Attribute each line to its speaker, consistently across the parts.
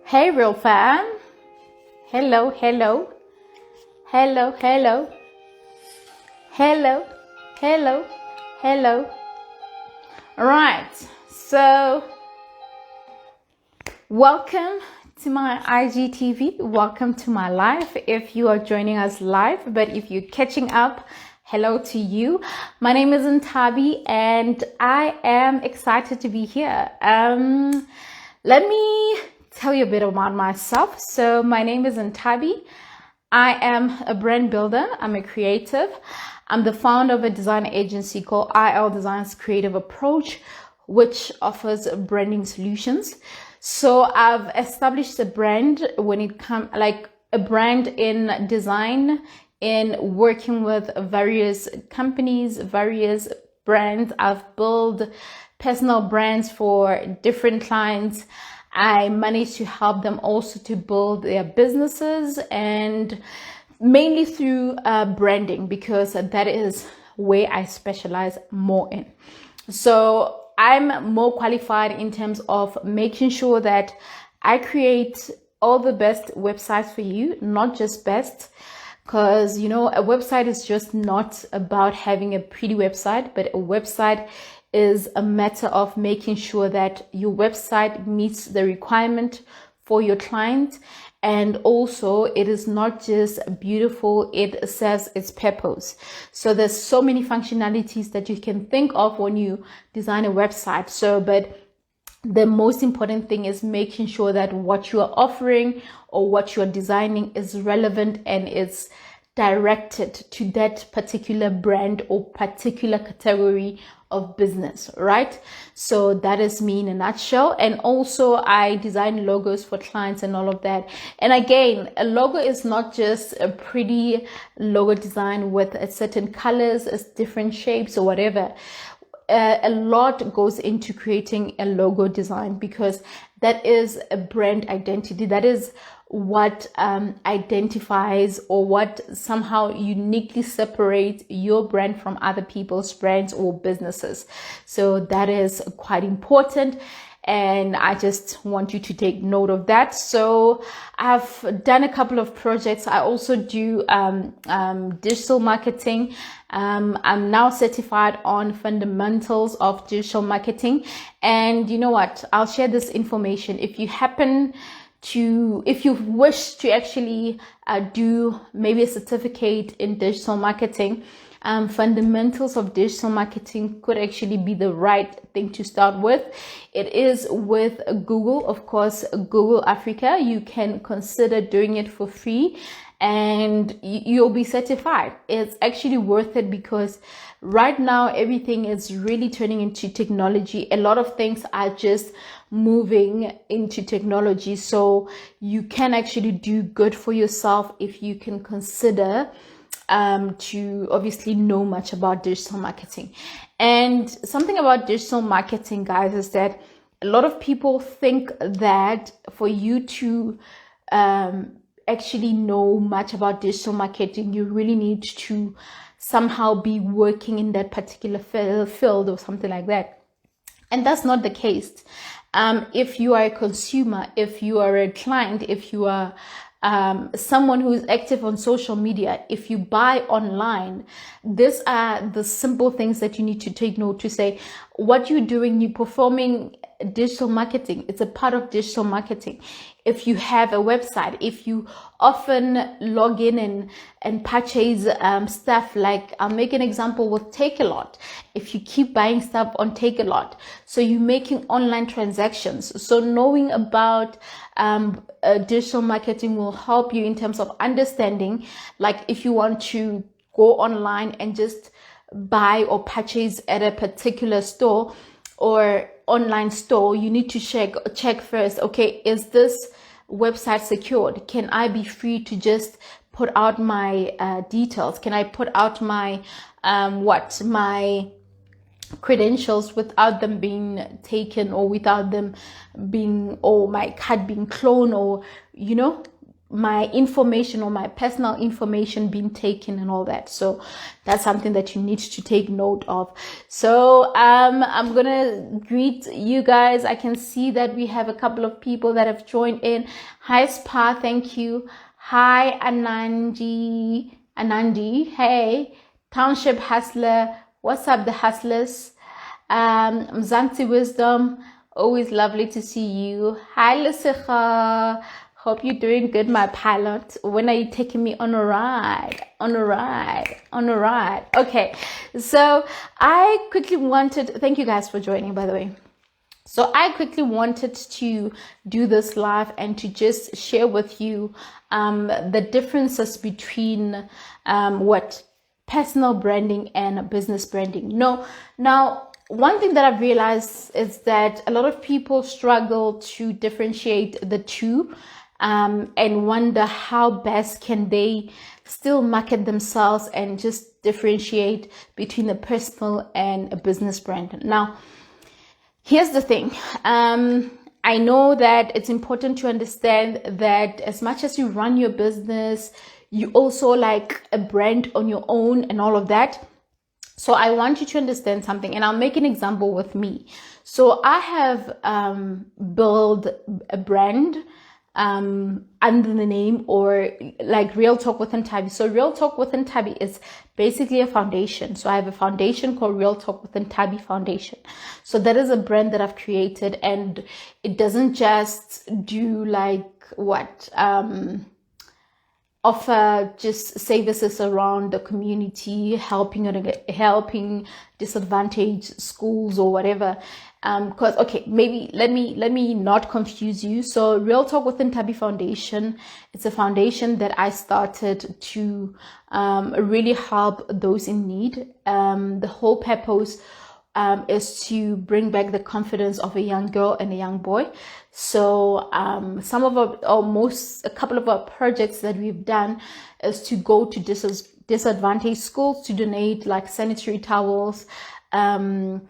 Speaker 1: Hey, real fam. Hello, hello. Hello, hello. Hello, hello, hello. All right. So, welcome to my IGTV. Welcome to my live. If you are joining us live, but if you're catching up, hello to you. My name is Ntabi and I am excited to be here. Let me tell you a bit about myself. So my name is Ntabi. I am a brand builder. I'm a creative. I'm the founder of a design agency called ILDESIGNS Creative Approach, which offers branding solutions. So I've established a brand when it comes like a brand in design, in working with various companies, various brands. I've built personal brands for different clients. I managed to help them also to build their businesses, and mainly through branding, because that is where I specialize more in. So I'm more qualified in terms of making sure that I create all the best websites for you, not just best, because a website is just not about having a pretty website, but a website is a matter of making sure that your website meets the requirement for your client. And also it is not just beautiful, it serves its purpose. So there's so many functionalities that you can think of when you design a website. But the most important thing is making sure that what you are offering or what you are designing is relevant and it's directed to that particular brand or particular category of business, right? So that is me in a nutshell. And also I design logos for clients and all of that. And again, a logo is not just a pretty logo design with a certain colors, different shapes or whatever. A lot goes into creating a logo design, because that is a brand identity. That is what identifies or what somehow uniquely separates your brand from other people's brands or businesses. So that is quite important. And I just want you to take note of that. So I've done a couple of projects. I also do digital marketing. I'm now certified on fundamentals of digital marketing. And you know what? I'll share this information. If you wish to actually do maybe a certificate in digital marketing, fundamentals of digital marketing could actually be the right thing to start with. It is with Google, of course, Google Africa. You can consider doing it for free and you'll be certified. It's actually worth it, because right now everything is really turning into technology. A lot of things are just moving into technology. So you can actually do good for yourself if you can consider to obviously know much about digital marketing. And something about digital marketing, guys, is that a lot of people think that for you to actually know much about digital marketing, you really need to somehow be working in that particular field or something like that. And that's not the case. If you are a consumer, if you are a client, if you are someone who is active on social media, if you buy online, these are the simple things that you need to take note to say what you're doing. You're performing digital marketing. It's a part of digital marketing. If you have a website, if you often log in and purchase stuff, like I'll make an example with Take-A-Lot. If you keep buying stuff on Take-A-Lot, so you're making online transactions. So knowing about digital marketing will help you in terms of understanding, like if you want to go online and just buy or purchase at a particular store or online store, you need to check first, okay, is this website secured? Can I be free to just put out my details? Can I put out my my credentials without them being taken, or without them being, or my card being cloned, or my information or my personal information being taken and all that. So that's something that you need to take note of. So I'm gonna greet you guys. I can see that we have a couple of people that have joined in. Hi Spa, thank you. Hi Anandi, hey. Township Hustler, what's up the hustlers? Mzansi Wisdom, always lovely to see you. Hi Lucifer, hope you're doing good, my pilot. When are you taking me on a ride? Okay, so I quickly wanted, thank you guys for joining, by the way. So I quickly wanted to do this live and to just share with you the differences between what personal branding and business branding. Now, one thing that I've realized is that a lot of people struggle to differentiate the two, and wonder how best can they still market themselves and just differentiate between a personal and a business brand. Now, here's the thing. I know that it's important to understand that as much as you run your business, you also like a brand on your own and all of that. So I want you to understand something, and I'll make an example with me. So I have built a brand under the name, or like Real Talk with Ntabi. So Real Talk with Ntabi is basically a foundation. So I have a foundation called Real Talk with Ntabi Foundation. So that is a brand that I've created, and it doesn't just do like what offer just services around the community, helping disadvantaged schools or whatever. Because okay, maybe let me not confuse you. So Real Talk with Ntabi Foundation, it's a foundation that I started to really help those in need. The whole purpose is to bring back the confidence of a young girl and a young boy. So a couple of our projects that we've done is to go to disadvantaged schools to donate like sanitary towels, even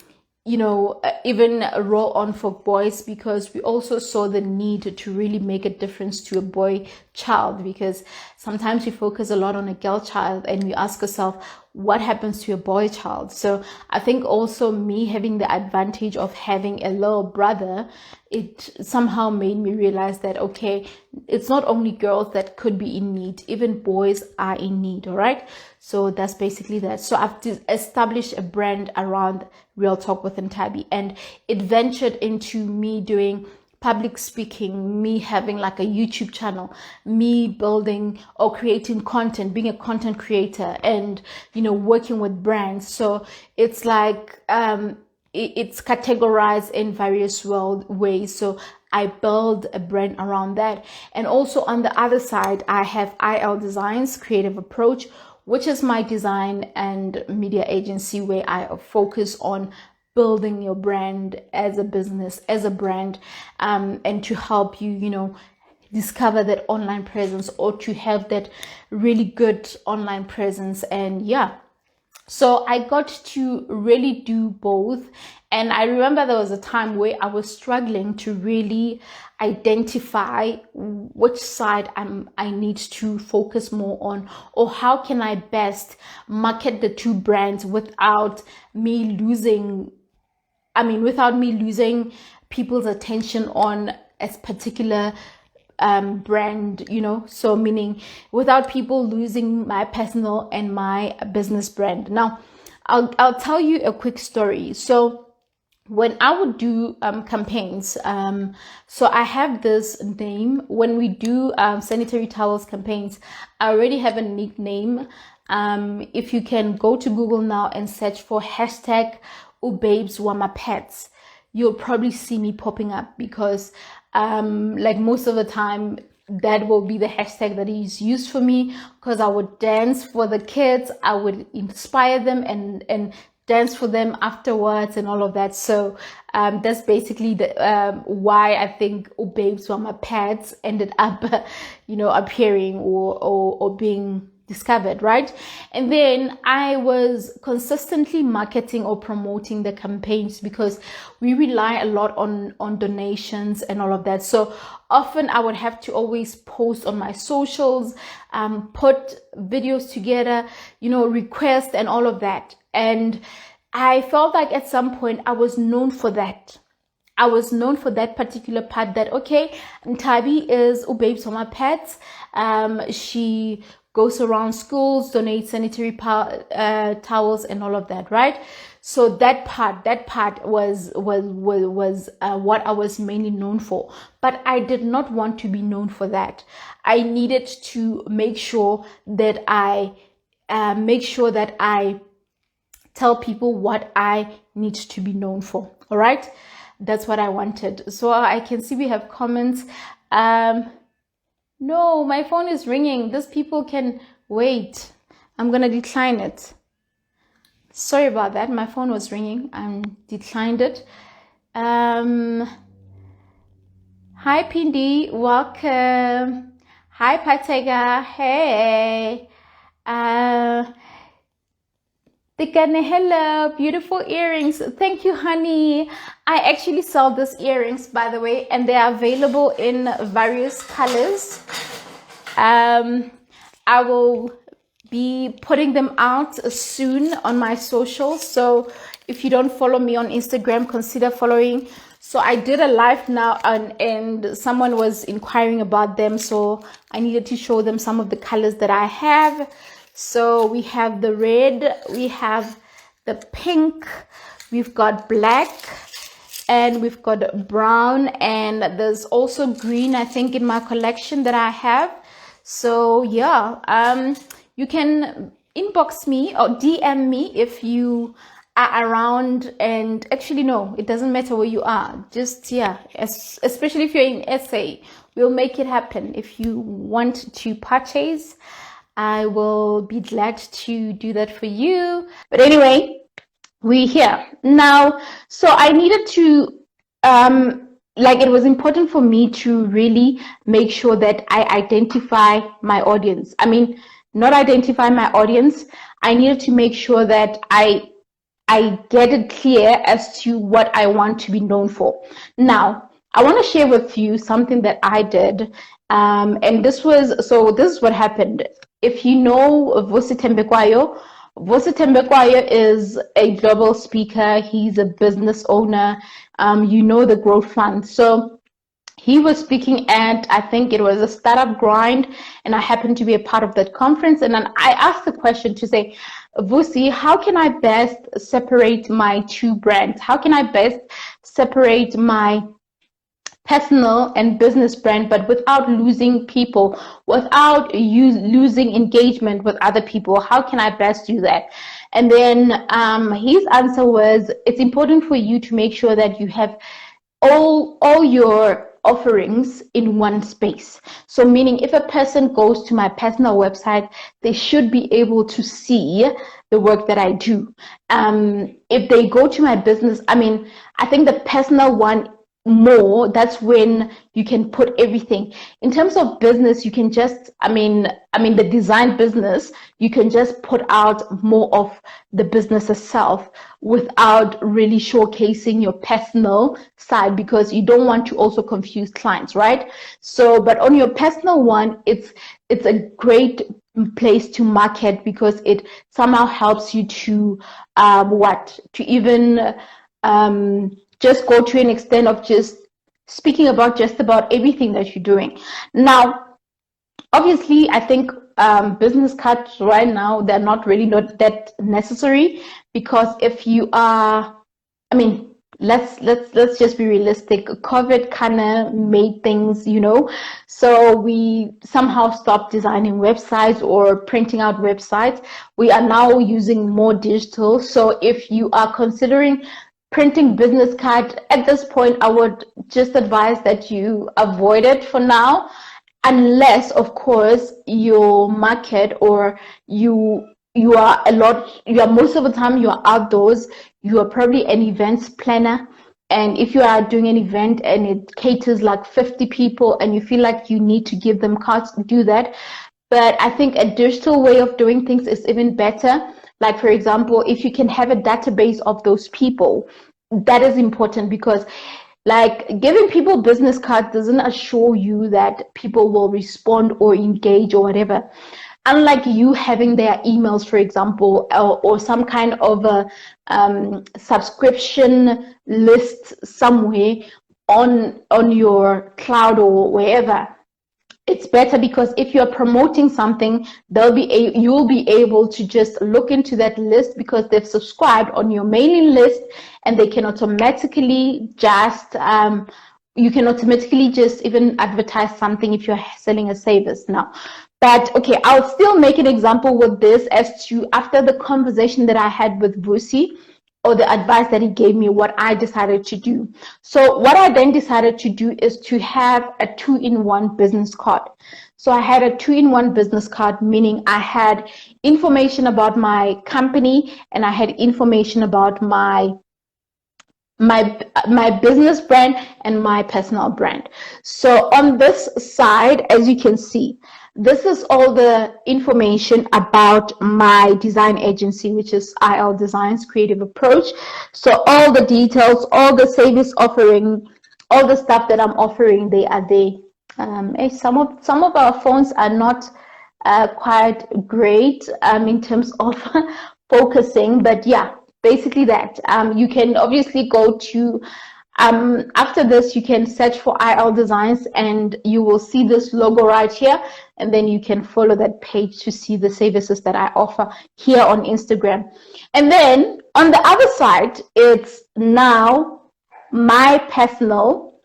Speaker 1: a roll on for boys, because we also saw the need to really make a difference to a boy child, because sometimes we focus a lot on a girl child and we ask ourselves, what happens to a boy child? So I think also me having the advantage of having a little brother, it somehow made me realize that, okay, it's not only girls that could be in need, even boys are in need. All right. So that's basically that. So I've established a brand around Real Talk with Ntabi, and it ventured into me doing public speaking, me having like a YouTube channel, me building or creating content, being a content creator, and working with brands. So it's like it's categorized in various ways. So I build a brand around that. And also on the other side, I have ILDESIGNS Creative Approach, which is my design and media agency where I focus on building your brand as a business, as a brand, and to help you, discover that online presence, or to have that really good online presence. And yeah, so I got to really do both. And I remember there was a time where I was struggling to really identify which side I need to focus more on, or how can I best market the two brands without me losing people's attention on a particular brand, so meaning without people losing my personal and my business brand. Now, I'll tell you a quick story. So when I would do campaigns, so I have this name. When we do sanitary towels campaigns, I already have a nickname. If you can go to Google now and search for hashtag Ubabes Wama Pets, you'll probably see me popping up, because like most of the time that will be the hashtag that is used for me, because I would dance for the kids, I would inspire them and dance for them afterwards and all of that. So that's basically the why I think Ubabes Wama Pets ended up appearing or being discovered, right? And then I was consistently marketing or promoting the campaigns because we rely a lot on donations and all of that. So often I would have to always post on my socials, put videos together, request and all of that. And I felt like at some point I was known for that. I was known for that particular part, that, okay, Ntabi is Babes on my pets. She goes around schools, donates sanitary towels and all of that, right? So that part was what I was mainly known for. But I did not want to be known for that. I needed to make sure that I tell people what I need to be known for. All right. That's what I wanted. So I can see we have comments. No, my phone is ringing. These people can wait. I'm going to decline it. Sorry about that. My phone was ringing. I declined it. Hi, Pindi. Welcome. Hi, Patega. Hey. Hello, beautiful earrings. Thank you, honey. I actually sell these earrings, by the way, and they are available in various colors. I will be putting them out soon on my socials. So if you don't follow me on Instagram, consider following. So I did a live now and someone was inquiring about them. So I needed to show them some of the colors that I have. So we have the red, we have the pink, we've got black, and we've got brown, and there's also green, I think, in my collection that I have. So yeah, you can inbox me or DM me if you are around. And actually, no, it doesn't matter where you are. Just, yeah, especially if you're in SA, we'll make it happen. If you want to purchase, I will be glad to do that for you. But anyway, we're here now. So I needed to, it was important for me to really make sure that I identify my audience. I mean, not identify my audience. I needed to make sure that I get it clear as to what I want to be known for. Now, I want to share with you something that I did. And this is what happened. If you know Vusi Tembekwayo is a global speaker. He's a business owner. The Growth Fund. So he was speaking at, I think it was a startup grind, and I happened to be a part of that conference. And then I asked the question to say, Vusi, how can I best separate my two brands? How can I best separate my personal and business brand, but without losing people, without losing engagement with other people? How can I best do that? And then his answer was, it's important for you to make sure that you have all your offerings in one space. So meaning, if a person goes to my personal website, they should be able to see the work that I do. If they go to my business, I think the personal one more, that's when you can put everything. In terms of business, you can just, the design business, you can just put out more of the business itself without really showcasing your personal side, because you don't want to also confuse clients, right? So, but on your personal one, it's a great place to market, because it somehow helps you to just go to an extent of just speaking about just about everything that you're doing. Now, obviously, I think business cards right now, they're not that necessary, because if you are, let's just be realistic. COVID kind of made things, so we somehow stopped designing websites or printing out websites. We are now using more digital. So if you are considering printing business card at this point, I would just advise that you avoid it for now, unless, of course, your market or you are most of the time you are outdoors, you are probably an events planner. And if you are doing an event and it caters like 50 people and you feel like you need to give them cards, do that. but I think a digital way of doing things is even better. Like, for example, if you can have a database of those people, that is important, because like giving people business cards doesn't assure you that people will respond or engage or whatever. Unlike you having their emails, for example, or some kind of a subscription list somewhere on your cloud or wherever, it's better, because if you're promoting something, you'll be able to just look into that list because they've subscribed on your mailing list, and they can automatically just you can automatically just even advertise something if you're selling a service now. But okay, I'll still make an example with this as to, after the conversation that I had with Vusi, or the advice that he gave me, what I decided to do. So what I then decided to do is to have a 2-in-1 business card. So I had a 2-in-1 business card, meaning I had information about my company and I had information about my business brand and my personal brand. So on this side, as you can see, this is all the information about my design agency, which is ILDESIGNS Creative Approach. So all the details, all the service offering, all the stuff that I'm offering, they are there. Some of our phones are not quite great in terms of focusing, but yeah, basically that. You can obviously go to, after this, you can search for ILDESIGNS and you will see this logo right here, and then you can follow that page to see the services that I offer here on Instagram. And then on the other side, it's now my personal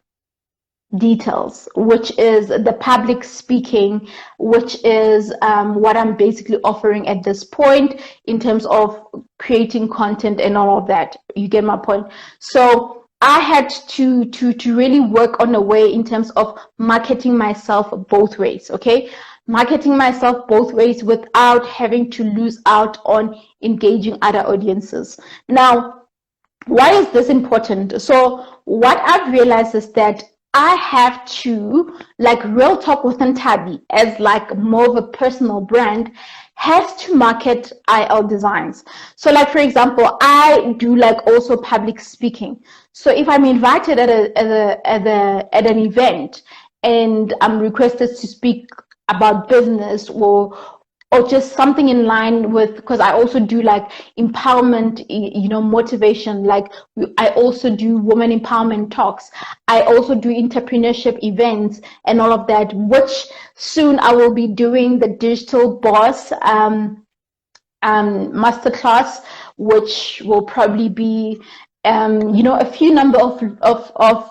Speaker 1: details, which is the public speaking, which is what I'm basically offering at this point in terms of creating content and all of that. You get my point? So I had to really work on a way in terms of marketing myself both ways, okay? Marketing myself both ways without having to lose out on engaging other audiences. Now, why is this important? So what I've realized is that I have to, like Real Talk with Ntabi, as like more of a personal brand, has to market ILDESIGNS. So like, for example, I do like also public speaking. So if I'm invited at an event and I'm requested to speak about business or just something in line with, because I also do like empowerment, motivation. Like I also do women empowerment talks. I also do entrepreneurship events and all of that, which soon I will be doing the Digital Boss masterclass, which will probably be a few number of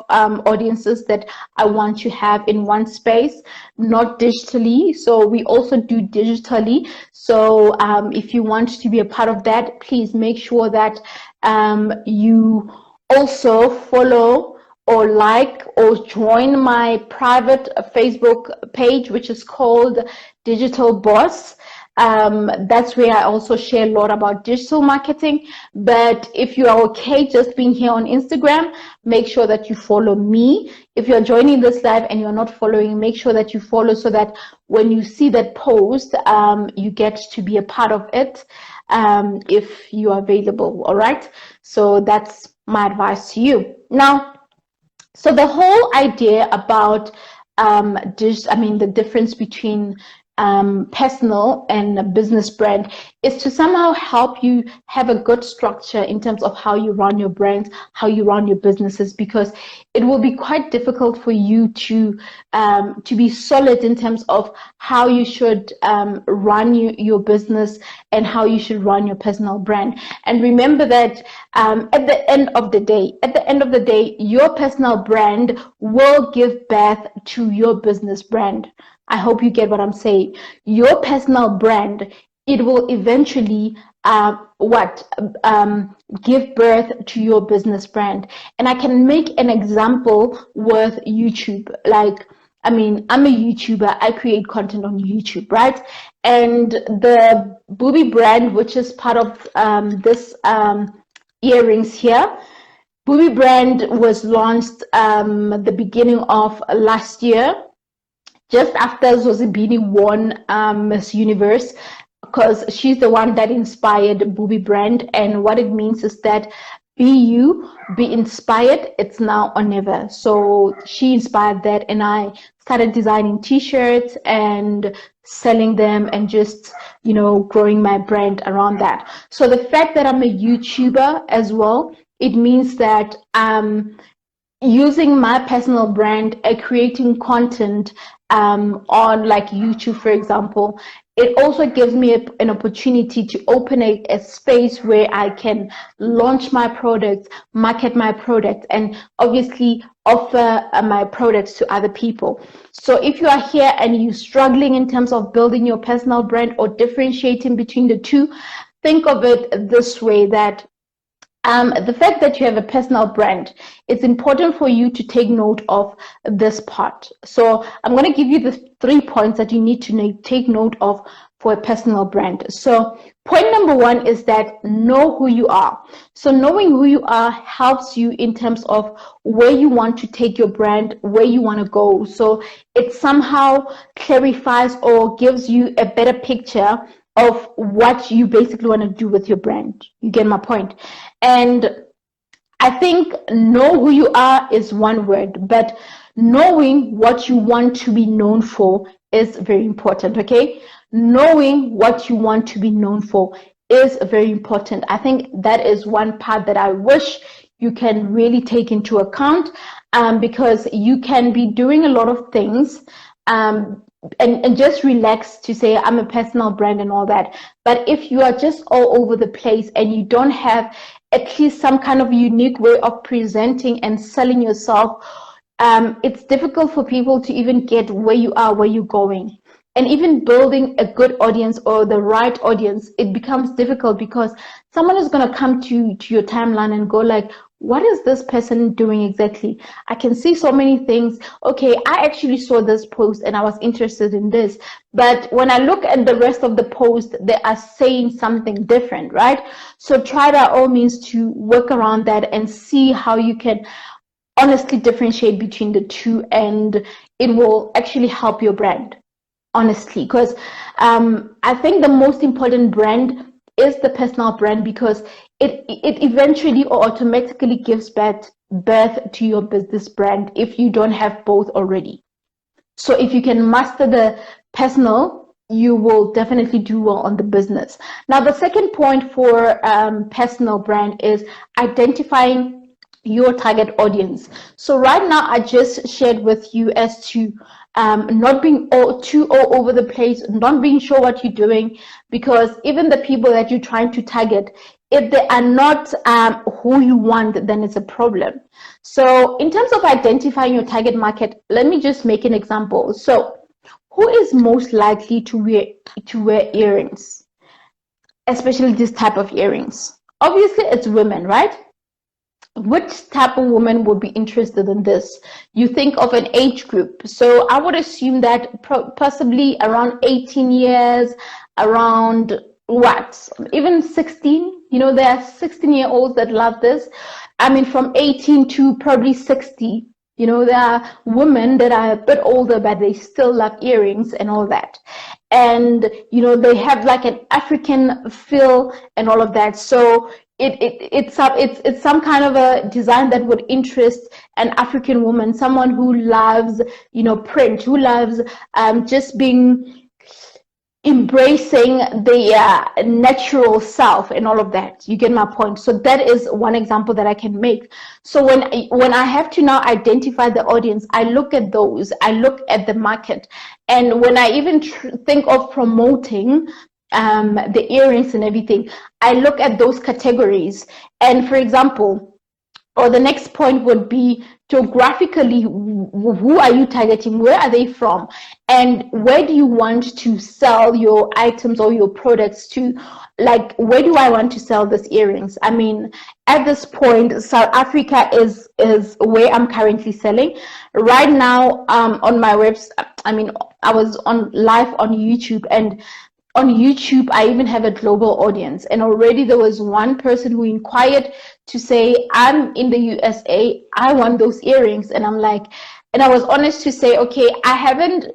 Speaker 1: audiences that I want to have in one space, not digitally. So we also do digitally. So if you want to be a part of that, please make sure that you also follow or like or join my private Facebook page, which is called Digital Boss. That's where I also share a lot about digital marketing. But if you are okay just being here on Instagram, make sure that you follow me. If you're joining this live and you're not following, make sure that you follow, so that when you see that post, you get to be a part of it if you are available. All right. So that's my advice to you. Now, so the whole idea about the difference between personal and a business brand is to somehow help you have a good structure in terms of how you run your brands, how you run your businesses, because it will be quite difficult for you to be solid in terms of how you should run your business and how you should run your personal brand. And remember that at the end of the day, your personal brand will give birth to your business brand. I hope you get what I'm saying. Your personal brand, it will eventually give birth to your business brand. And I can make an example with YouTube. Like, I'm a YouTuber. I create content on YouTube, right? And the Booby brand, which is part of this earrings here, Booby brand was launched the beginning of last year. just after Zozibini won Miss Universe, because she's the one that inspired Booby brand. And what it means is that be you, be inspired, it's now or never. So she inspired that, and I started designing t-shirts and selling them, and just, you know, growing my brand around that. So the fact that I'm a YouTuber as well, it means that using my personal brand and creating content on like YouTube, for example, it also gives me an opportunity to open a space where I can launch my products, market my products, and obviously offer my products to other people. So if you are here and you're struggling in terms of building your personal brand or differentiating between the two, think of it this way, that the fact that you have a personal brand, it's important for you to take note of this part. So I'm going to give you the 3 points that you need to take note of for a personal brand. So point number 1 is that know who you are. So knowing who you are helps you in terms of where you want to take your brand, where you want to go. So it somehow clarifies or gives you a better picture of what you basically want to do with your brand. You get my point? And I think know who you are is one word, but knowing what you want to be known for is very important, okay? Knowing what you want to be known for is very important. I think that is one part that I wish you can really take into account, because you can be doing a lot of things and just relax to say I'm a personal brand and all that. But if you are just all over the place and you don't have at least some kind of unique way of presenting and selling yourself, it's difficult for people to even get where you are, where you're going. And even building a good audience or the right audience, it becomes difficult, because someone is going to come to your timeline and go like, what is this person doing exactly? I can see so many things. Okay, I actually saw this post and I was interested in this. But when I look at the rest of the post, they are saying something different, right? So try by all means to work around that and see how you can honestly differentiate between the two, and it will actually help your brand, honestly. Because I think the most important brand is the personal brand, because it eventually or automatically gives birth to your business brand if you don't have both already. So if you can master the personal, you will definitely do well on the business. Now, the second point for personal brand is identifying your target audience. So right now, I just shared with you as to not being too all over the place, not being sure what you're doing, because even the people that you're trying to target, if they are not who you want, then it's a problem. So in terms of identifying your target market, let me just make an example. So who is most likely to wear earrings, especially this type of earrings? Obviously, it's women, right? Which type of woman would be interested in this? You think of an age group. So I would assume that possibly around 18 years, around what? Even 16? You know, there are 16-year-olds that love this. I mean, from 18 to probably 60. You know, there are women that are a bit older, but they still love earrings and all that. And, you know, they have like an African feel and all of that. So it's some kind of a design that would interest an African woman, someone who loves, you know, print, who loves just embracing the natural self and all of that. You get my point? So that is one example that I can make. So when I have to now identify the audience, I look at those, I look at the market, and when I even think of promoting the earrings and everything, I look at those categories. And for example, or the next point would be geographically, who are you targeting? Where are they from? And where do you want to sell your items or your products to? Like, where do I want to sell these earrings? I mean, at this point, South Africa is where I'm currently selling. Right now, on my website, I mean, I was on live on YouTube, and on YouTube, I even have a global audience. And already there was one person who inquired to say, I'm in the USA, I want those earrings. And I'm like, and I was honest to say, okay, I haven't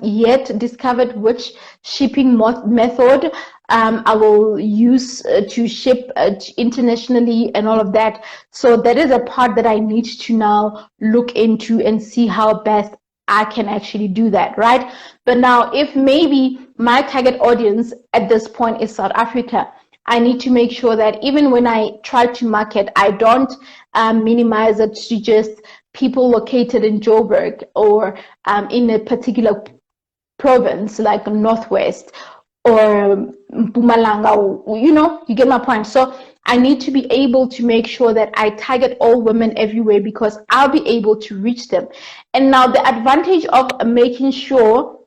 Speaker 1: yet discovered which shipping method I will use to ship internationally and all of that. So that is a part that I need to now look into and see how best I can actually do that, right? But now, if maybe my target audience at this point is South Africa, I need to make sure that even when I try to market, I don't minimize it to just people located in Joburg or in a particular province like Northwest or Mpumalanga, you get my point. So I need to be able to make sure that I target all women everywhere because I'll be able to reach them. And now the advantage of making sure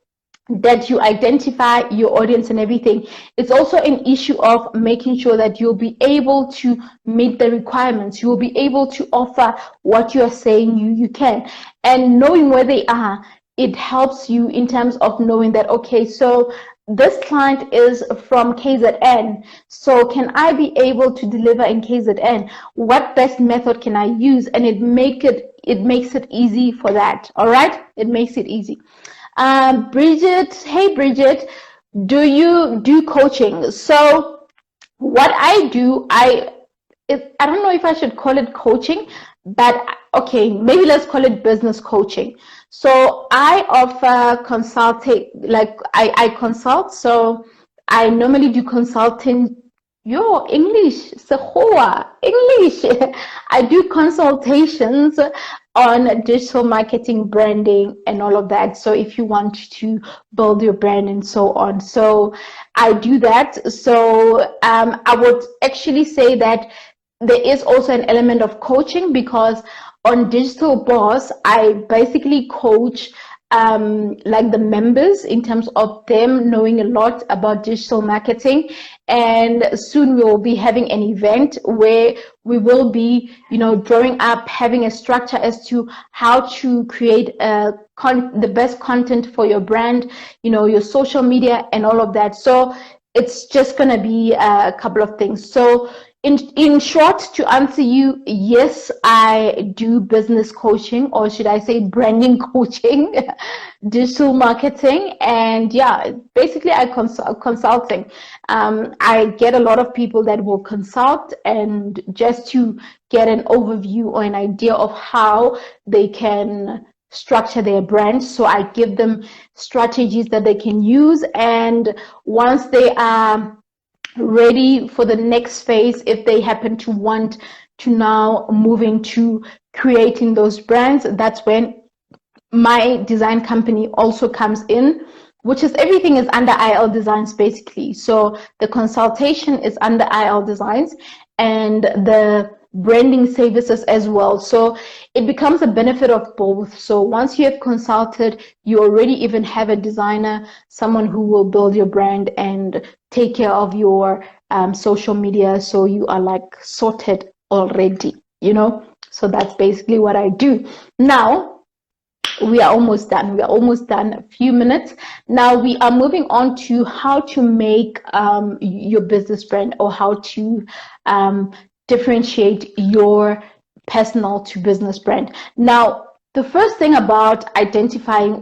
Speaker 1: that you identify your audience and everything, it's also an issue of making sure that you'll be able to meet the requirements. You'll be able to offer what you're saying you can. And knowing where they are, it helps you in terms of knowing that, okay, so this client is from KZN, so can I be able to deliver in KZN? What best method can I use? And it makes it easy for that. All right, it makes it easy. Bridget, hey Bridget, do you do coaching? So what I do, I don't know if I should call it coaching, but okay, maybe let's call it business coaching. So I offer consulting, like I consult. So I normally do consulting. Yo, English, Sehoa, English. I do consultations on digital marketing, branding, and all of that. So if you want to build your brand and so on. So I do that. So I would actually say that there is also an element of coaching because on Digital Boss, I basically coach like the members in terms of them knowing a lot about digital marketing. And soon we will be having an event where we will be, drawing up, having a structure as to how to create the best content for your brand, your social media and all of that. So it's just going to be a couple of things. So in short, to answer you, yes, I do business coaching, or should I say branding coaching, digital marketing, and yeah, basically I consulting. I get a lot of people that will consult and just to get an overview or an idea of how they can structure their brand. So I give them strategies that they can use, and once they are ready for the next phase, if they happen to want to now move into creating those brands, that's when my design company also comes in, which is everything is under ILDESIGNS basically. So the consultation is under ILDESIGNS and the branding services as well. So it becomes a benefit of both. So once you have consulted, you already even have a designer, someone who will build your brand and take care of your social media. So you are like sorted already, So that's basically what I do. Now, we are almost done. A few minutes. Now we are moving on to how to make your business brand, or how to differentiate your personal to business brand. Now, the first thing about identifying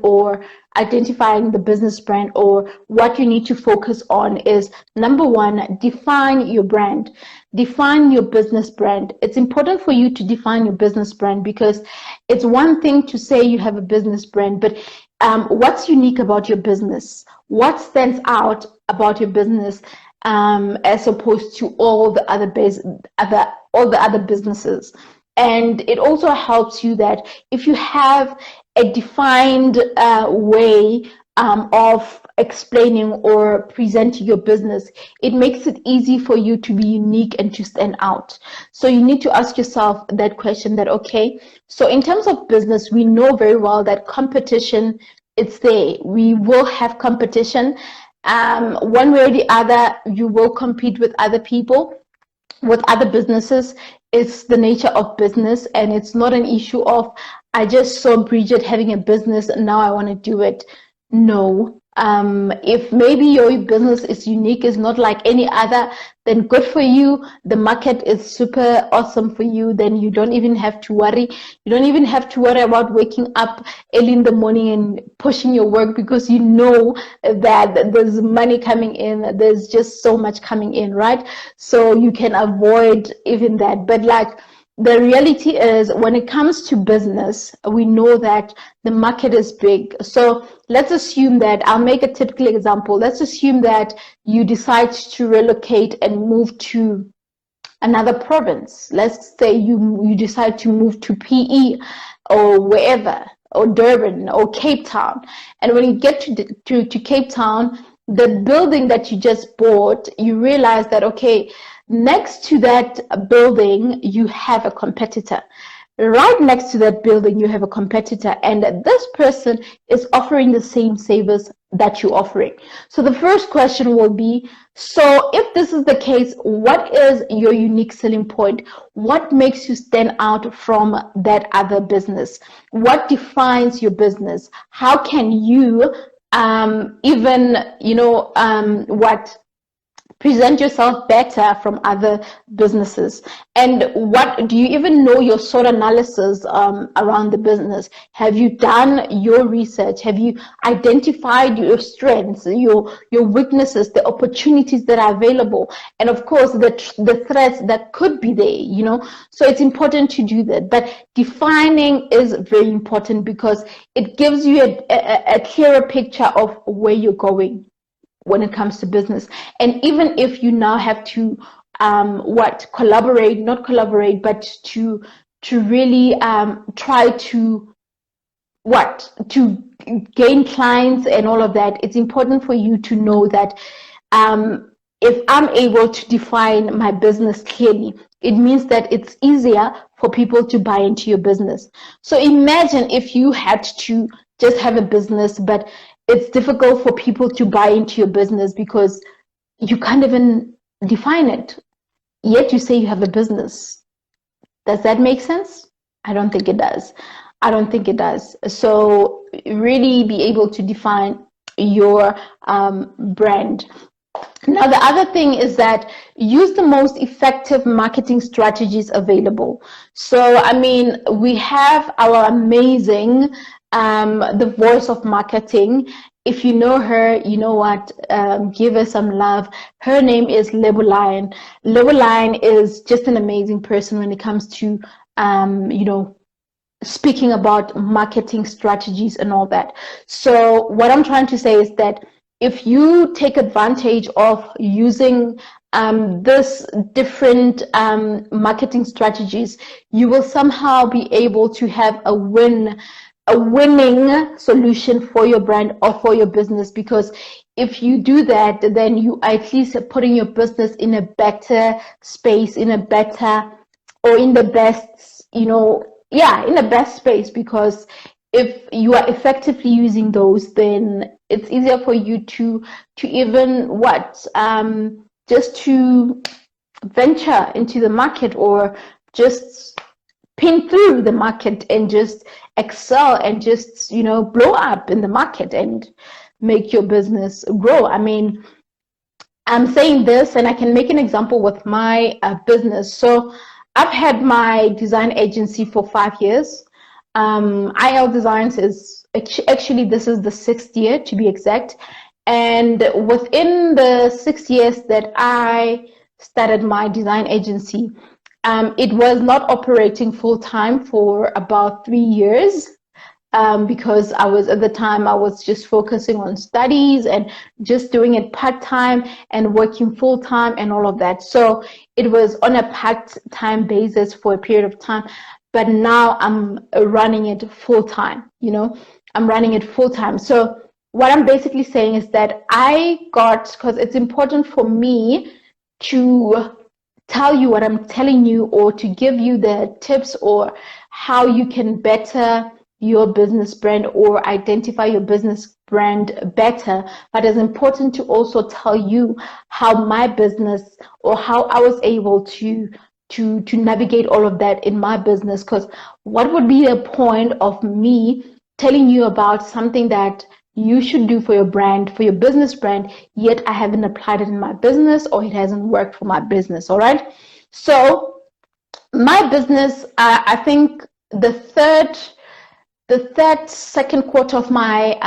Speaker 1: the business brand, or what you need to focus on, is number one, define your brand. Define your business brand. It's important for you to define your business brand, because it's one thing to say you have a business brand, but what's unique about your business? What stands out about your business as opposed to all the other businesses? And it also helps you that if you have a defined way of explaining or presenting your business, it makes it easy for you to be unique and to stand out. So you need to ask yourself that question, that okay, so in terms of business, we know very well that competition, it's there. We will have competition. One way or the other, you will compete with other people, with other businesses. It's the nature of business, and it's not an issue of, I just saw Bridget having a business and now I want to do it. No, If maybe your business is unique, is not like any other, then good for you. The market is super awesome for you. Then you don't even have to worry. You don't even have to worry about waking up early in the morning and pushing your work, because you know that there's money coming in. There's just so much coming in, right? So you can avoid even that. But like, the reality is, when it comes to business, we know that the market is big. So let's assume that, I'll make a typical example. Let's assume that you decide to relocate and move to another province. Let's say you decide to move to PE or wherever, or Durban or Cape Town. And when you get to Cape Town, the building that you just bought, you realize that, okay, next to that building, you have a competitor. Right next to that building, you have a competitor, and this person is offering the same service that you're offering. So the first question will be, so if this is the case, what is your unique selling point? What makes you stand out from that other business? What defines your business? How can you even, what present yourself better from other businesses? And what do you even know your SWOT analysis around the business? Have you done your research? Have you identified your strengths, your weaknesses, the opportunities that are available, and of course the threats that could be there? So it's important to do that. But defining is very important, because it gives you a clearer picture of where you're going when it comes to business. And even if you now have to not collaborate, but to really try to gain clients and all of that, it's important for you to know that if I'm able to define my business clearly, it means that it's easier for people to buy into your business. So imagine if you had to just have a business, but it's difficult for people to buy into your business because you can't even define it. Yet you say you have a business. Does that make sense? I don't think it does. So really be able to define your brand. Now, the other thing is that use the most effective marketing strategies available. So, I mean, we have our amazing, the voice of marketing. If you know her, you know what, give her some love. Her name is Leboline. Leboline is just an amazing person when it comes to, speaking about marketing strategies and all that. So what I'm trying to say is that if you take advantage of using this different marketing strategies, you will somehow be able to have a winning solution for your brand or for your business. Because if you do that, then you at least are putting your business in a better space, in the best, in the best space. Because if you are effectively using those, then it's easier for you to even just to venture into the market, or just pin through the market and just excel and just blow up in the market and make your business grow. I mean, I'm saying this, and I can make an example with my business. So I've had my design agency for 5 years. ILDESIGNS is actually, this is the 6th year to be exact. And within the 6 years that I started my design agency, it was not operating full time for about 3 years. Because I was just focusing on studies and just doing it part-time and working full-time and all of that. So it was on a part-time basis for a period of time, but now I'm running it full-time, I'm running it full-time. So what I'm basically saying is that because it's important for me to tell you what I'm telling you, or to give you the tips or how you can better your business brand or identify your business brand better. But it's important to also tell you how my business, or how I was able to navigate all of that in my business. Because what would be the point of me telling you about something that you should do for your brand, for your business brand, yet I haven't applied it in my business, or it hasn't worked for my business. All right. So my business, I think second quarter of my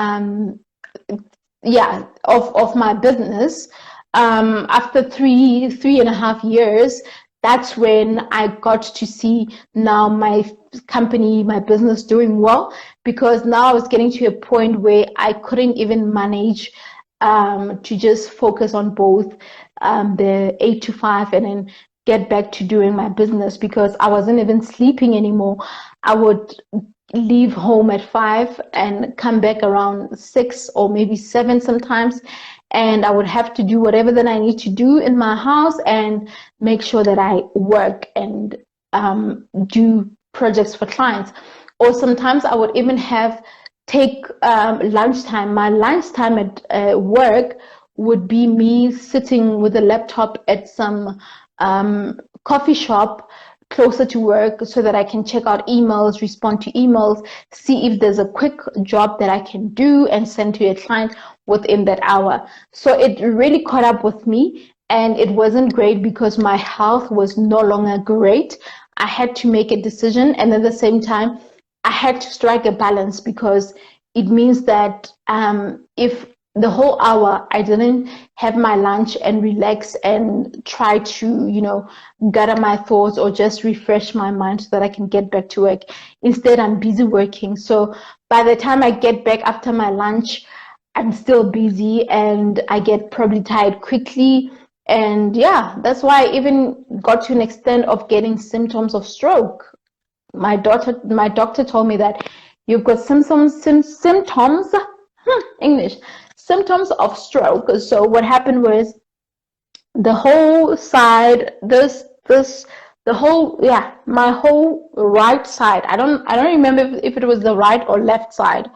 Speaker 1: of my business, after three and a half years, that's when I got to see now my company, my business doing well, because now I was getting to a point where I couldn't even manage to just focus on both the 8 to 5 and then get back to doing my business, because I wasn't even sleeping anymore. I would leave home at 5 and come back around 6 or maybe 7 sometimes, and I would have to do whatever that I need to do in my house and make sure that I work and do projects for clients. Or sometimes I would even take lunchtime. My lunchtime at work would be me sitting with a laptop at some coffee shop closer to work, so that I can check out emails, respond to emails, see if there's a quick job that I can do and send to a client within that hour. So it really caught up with me, and it wasn't great because my health was no longer great. I had to make a decision, and at the same time I had to strike a balance, because it means that if the whole hour I didn't have my lunch and relax and try to, gather my thoughts or just refresh my mind so that I can get back to work. Instead, I'm busy working. So by the time I get back after my lunch, I'm still busy and I get probably tired quickly. And yeah, that's why I even got to an extent of getting symptoms of stroke. My doctor told me that you've got symptoms, English, symptoms of stroke. So what happened was the whole side, my whole right side. I don't remember if it was the right or left side.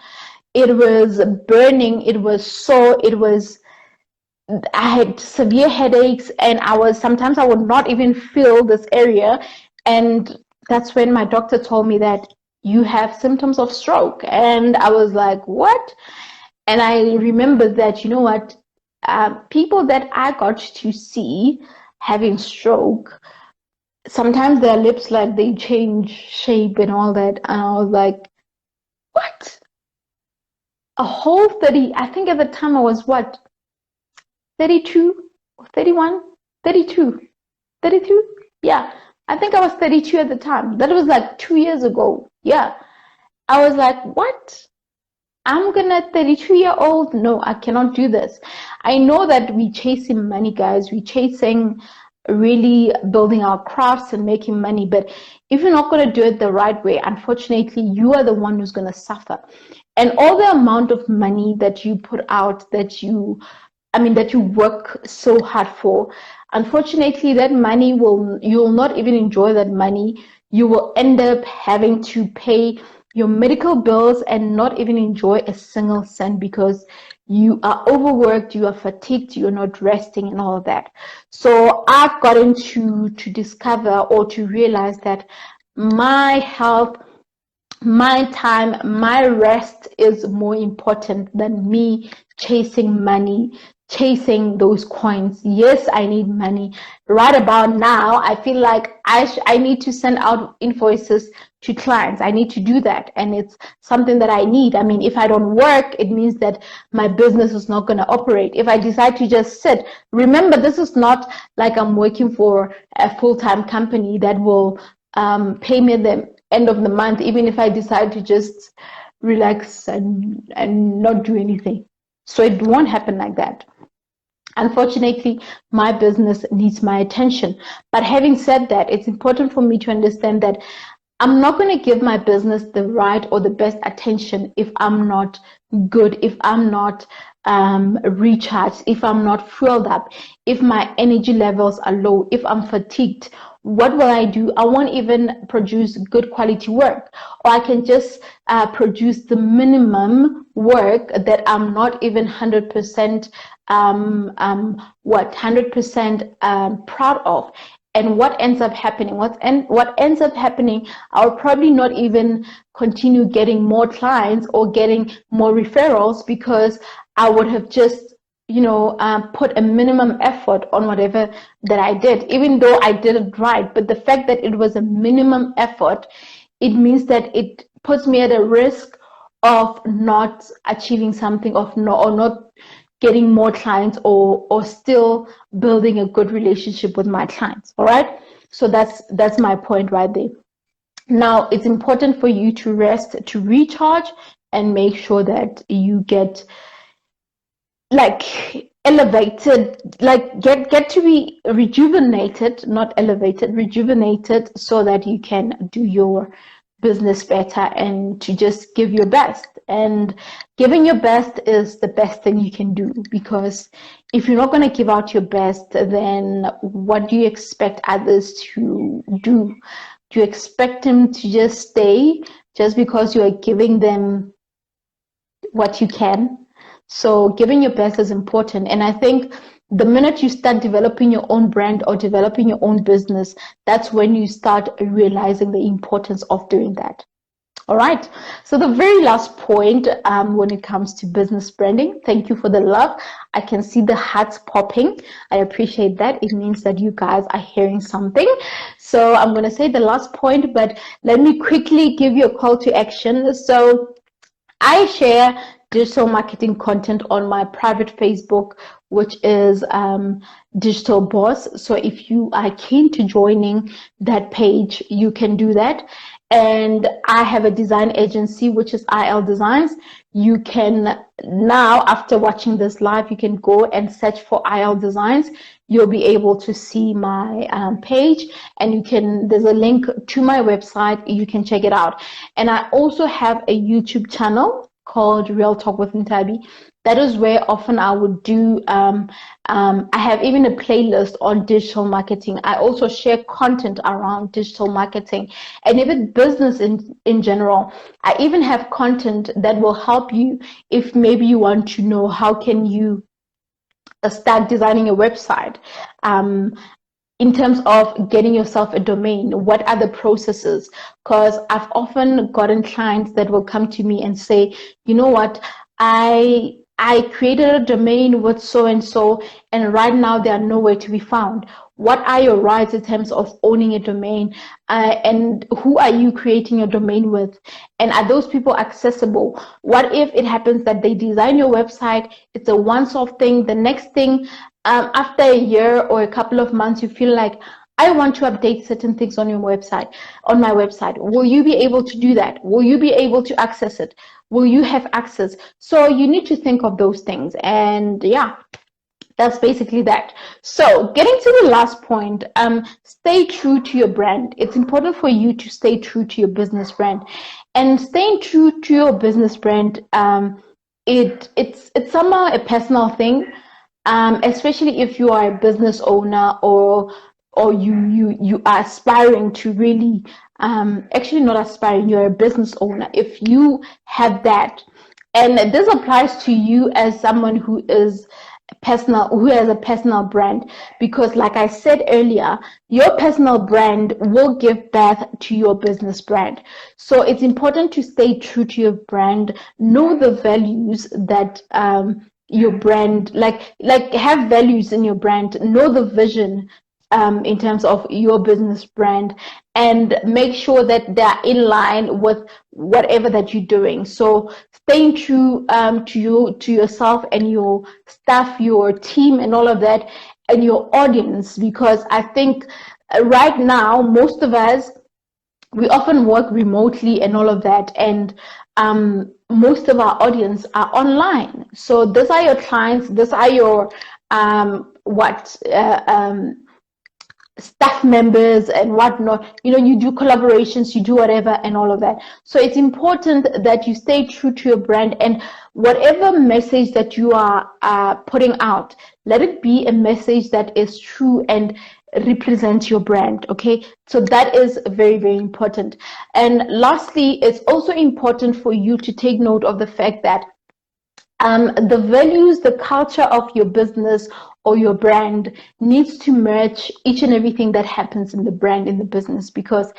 Speaker 1: It was burning. It was sore. I had severe headaches, and sometimes I would not even feel this area. And that's when my doctor told me that you have symptoms of stroke. And I was like, what? And I remember that, you know what, people that I got to see having stroke, sometimes their lips, like, they change shape and all that. And I was like, what? A whole 30, I think at the time I was what, 32, 31, 32, 32? Yeah, I think I was 32 at the time. That was like 2 years ago. Yeah. I was like, what? I'm gonna 32-year-old? No, I cannot do this. I know that we chasing money, guys. We chasing really building our crafts and making money, but if you're not gonna do it the right way, unfortunately, you are the one who's gonna suffer. And all the amount of money that you put out, that you work so hard for, unfortunately, that money you'll not even enjoy that money. You will end up having to pay your medical bills and not even enjoy a single cent, because you are overworked, you are fatigued, you're not resting and all of that. So I've gotten to discover, or to realize, that my health, my time, my rest is more important than me chasing money, chasing those coins. Yes, I need money. Right about now, I feel like I need to send out invoices to clients. I need to do that, and it's something that I need. I mean, if I don't work, it means that my business is not going to operate. If I decide to just sit, remember, this is not like I'm working for a full-time company that will pay me at the end of the month, even if I decide to just relax and not do anything. So it won't happen like that. Unfortunately, my business needs my attention. But having said that, it's important for me to understand that I'm not going to give my business the right or the best attention if I'm not good, if I'm not recharged, if I'm not fueled up, if my energy levels are low, if I'm fatigued. What will I do? I won't even produce good quality work, or I can just produce the minimum work that I'm not even 100% 100% proud of. And what ends up happening? What ends up happening, I'll probably not even continue getting more clients or getting more referrals, because I would have just put a minimum effort on whatever that I did, even though I did it right. But the fact that it was a minimum effort, it means that it puts me at a risk of not achieving something, or not getting more clients, or still building a good relationship with my clients. All right. So that's my point right there. Now, it's important for you to rest, to recharge, and make sure that you get elevated, get to be rejuvenated, not elevated, rejuvenated, so that you can do your business better and to just give your best. And giving your best is the best thing you can do, because if you're not going to give out your best, then what do you expect others to do? Do you expect them to just stay just because you are giving them what you can? So giving your best is important. And I think the minute you start developing your own brand or developing your own business, that's when you start realizing the importance of doing that. All right. So the very last point when it comes to business branding, thank you for the love. I can see the hearts popping. I appreciate that. It means that you guys are hearing something. So I'm going to say the last point, but let me quickly give you a call to action. So I share digital marketing content on my private Facebook, which is Digital Boss. So if you are keen to joining that page, you can do that. And I have a design agency, which is ILDESIGNS. You can now, after watching this live, you can go and search for ILDESIGNS. You'll be able to see my page, and there's a link to my website. You can check it out. And I also have a YouTube channel called Real Talk with Ntabi. That is where often I would do, I have even a playlist on digital marketing. I also share content around digital marketing and even business in general. I even have content that will help you if maybe you want to know how can you start designing a website. In terms of getting yourself a domain, what are the processes? Because I've often gotten clients that will come to me and say, you know what, I created a domain with so and so, and right now they are nowhere to be found. What are your rights in terms of owning a domain? And who are you creating your domain with? And are those people accessible? What if it happens that they design your website, it's a once-off thing, the next thing, after a year or a couple of months, you feel like, I want to update certain things on your website, on my website. Will you be able to do that? Will you be able to access it? Will you have access? So you need to think of those things. And yeah, that's basically that. So getting to the last point, stay true to your brand. It's important for you to stay true to your business brand. And staying true to your business brand, it's somehow a personal thing. Especially if you are a business owner, or you are aspiring to really, actually not aspiring, you're a business owner. If you have that, and this applies to you as someone who has a personal brand, because like I said earlier, your personal brand will give birth to your business brand. So it's important to stay true to your brand, know the values that your brand, like have values in your brand, know the vision in terms of your business brand, and make sure that they're in line with whatever that you're doing. So staying true to yourself and your staff, your team, and all of that, and your audience, because I think right now most of us, we often work remotely and all of that, and most of our audience are online. So these are your clients, these are your staff members and whatnot. You do collaborations, you do whatever and all of that. So it's important that you stay true to your brand, and whatever message that you are putting out, let it be a message that is true and represents your brand. Okay, so that is very, very important. And lastly, it's also important for you to take note of the fact that the values, the culture of your business or your brand needs to merge each and everything that happens in the brand, in the business. Because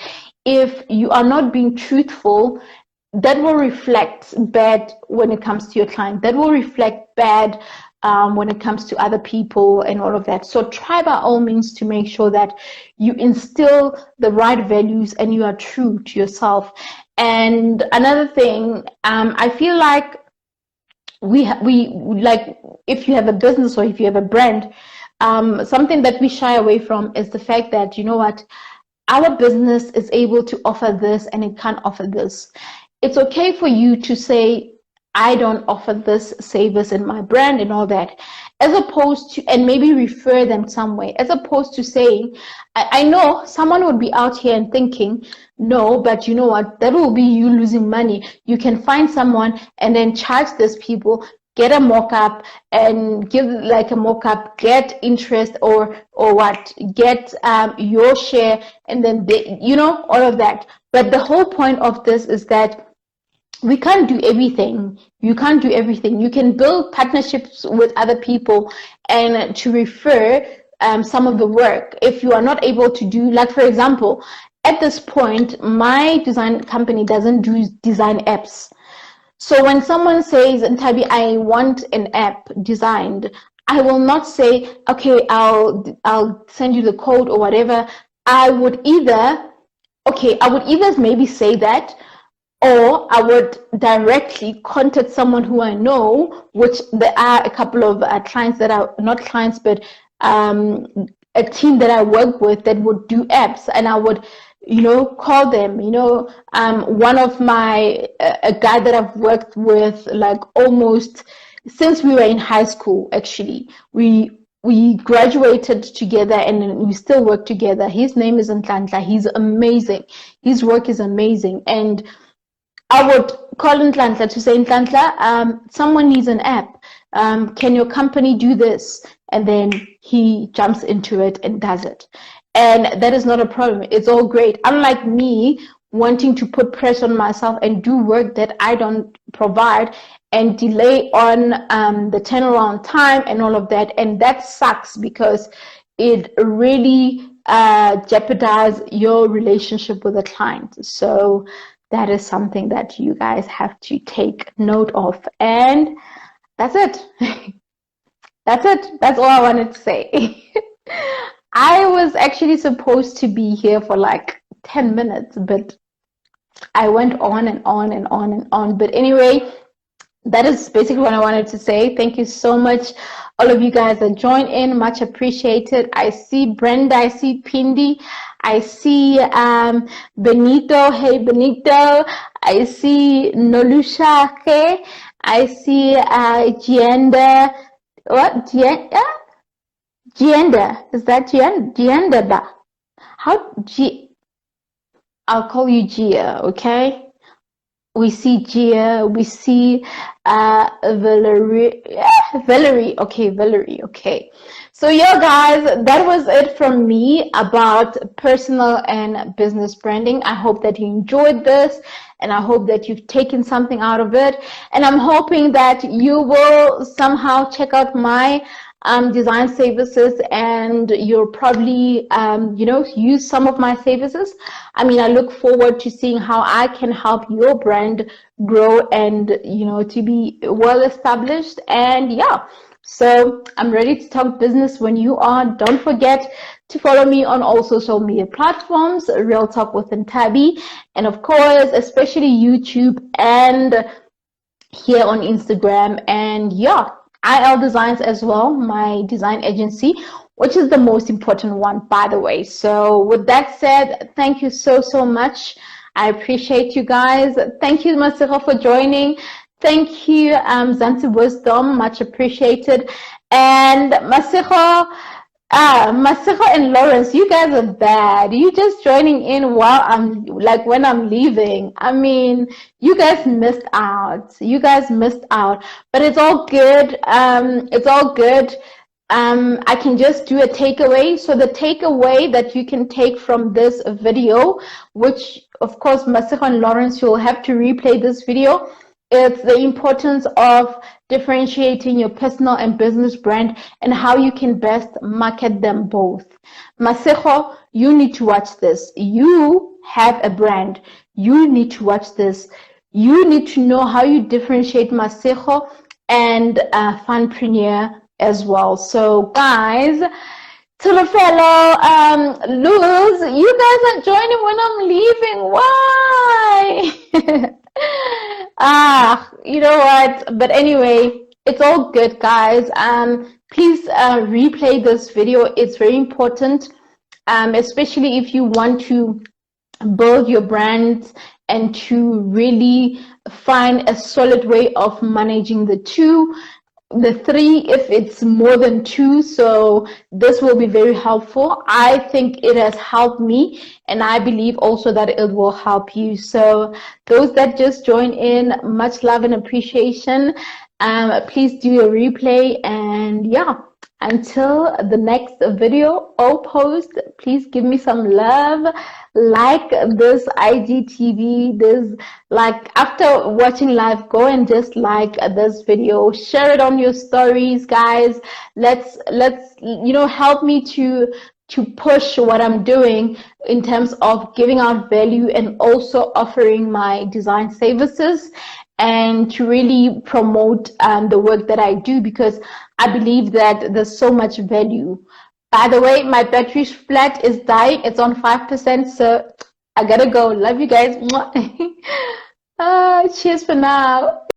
Speaker 1: if you are not being truthful, that will reflect bad when it comes to your client. That will reflect bad when it comes to other people and all of that. So try by all means to make sure that you instill the right values and you are true to yourself. And another thing, I feel like we like, if you have a business or if you have a brand, something that we shy away from is the fact that, you know what, our business is able to offer this and it can't offer this. It's okay for you to say, I don't offer this service in my brand and all that, as opposed to, and maybe refer them some way, as opposed to saying, I know someone would be out here and thinking, no, but you know what, that will be you losing money. You can find someone and then charge these people, get a mock-up and give like a mock-up, get interest or what, get your share, and then they, you know, all of that. But the whole point of this is that we can't do everything. You can't do everything. You can build partnerships with other people and to refer some of the work. If you are not able to do, like for example, at this point, my design company doesn't do design apps. So when someone says, Ntabi, I want an app designed, I will not say, okay, I'll send you the code or whatever. I would either maybe say that, or I would directly contact someone who I know, which there are a couple of clients that are not clients, but a team that I work with that would do apps, and I would, you know, call them. You know, one of my a guy that I've worked with like almost since we were in high school. Actually, we graduated together and we still work together. His name is Ntlantla. He's amazing. His work is amazing, and I would call Ntlantla to say, Ntlantla, someone needs an app. Can your company do this? And then he jumps into it and does it. And that is not a problem. It's all great. Unlike me wanting to put pressure on myself and do work that I don't provide and delay on the turnaround time and all of that. And that sucks because it really jeopardizes your relationship with the client. So that is something that you guys have to take note of. And that's it. That's it. That's all I wanted to say. I was actually supposed to be here for like 10 minutes, but I went on and on and on and on. But anyway, that is basically what I wanted to say. Thank you so much, all of you guys that joined in. Much appreciated. I see Brenda, I see Pindi, I see Benito. Hey Benito. I see Nolusha. Okay. I see Gienda. What? Gienda. Is that Gienda? How G? I'll call you Gia. Okay. We see Gia, we see Valerie, okay, Valerie, okay. So yeah, guys, that was it from me about personal and business branding. I hope that you enjoyed this, and I hope that you've taken something out of it. And I'm hoping that you will somehow check out my design services, and you'll probably you know, use some of my services. I mean, I look forward to seeing how I can help your brand grow and, you know, to be well established. And yeah, so I'm ready to talk business when you are. Don't forget to follow me on all social media platforms, Real Talk with Ntabi, and of course especially YouTube and here on Instagram. And yeah, ILDESIGNS as well, my design agency, which is the most important one, by the way. So with that said, thank you so much. I appreciate you guys. Thank you, Masiro, for joining. Thank you, Zanti Wisdom, much appreciated. And Masiro and Lawrence, you guys are bad. You just joining in while I'm, like, when I'm leaving. I mean, you guys missed out. You guys missed out. But it's all good. It's all good. I can just do a takeaway. So the takeaway that you can take from this video, which of course Masiro and Lawrence, you'll have to replay this video. It's the importance of differentiating your personal and business brand and how you can best market them both. Masejo, you need to watch this. You have a brand. You need to watch this. You need to know how you differentiate Masejo and Funpreneur as well. So guys, to the fellow Luz, you guys are joining when I'm leaving. Why? You know what? But anyway, it's all good, guys. Please replay this video. It's very important, especially if you want to build your brand and to really find a solid way of managing the two, the three, if it's more than two. So this will be very helpful. I think it has helped me, and I believe also that it will help you. So those that just join in, much love and appreciation. Please do a replay, and yeah, until the next video or post, please give me some love. Like this IGTV, this, like, after watching live, go and just like this video, share it on your stories, guys. Let's help me to push what I'm doing in terms of giving out value and also offering my design services, and to really promote the work that I do, because I believe that there's so much value. By the way, my battery flat is dying. It's on 5%, so I gotta go. Love you guys. Cheers for now.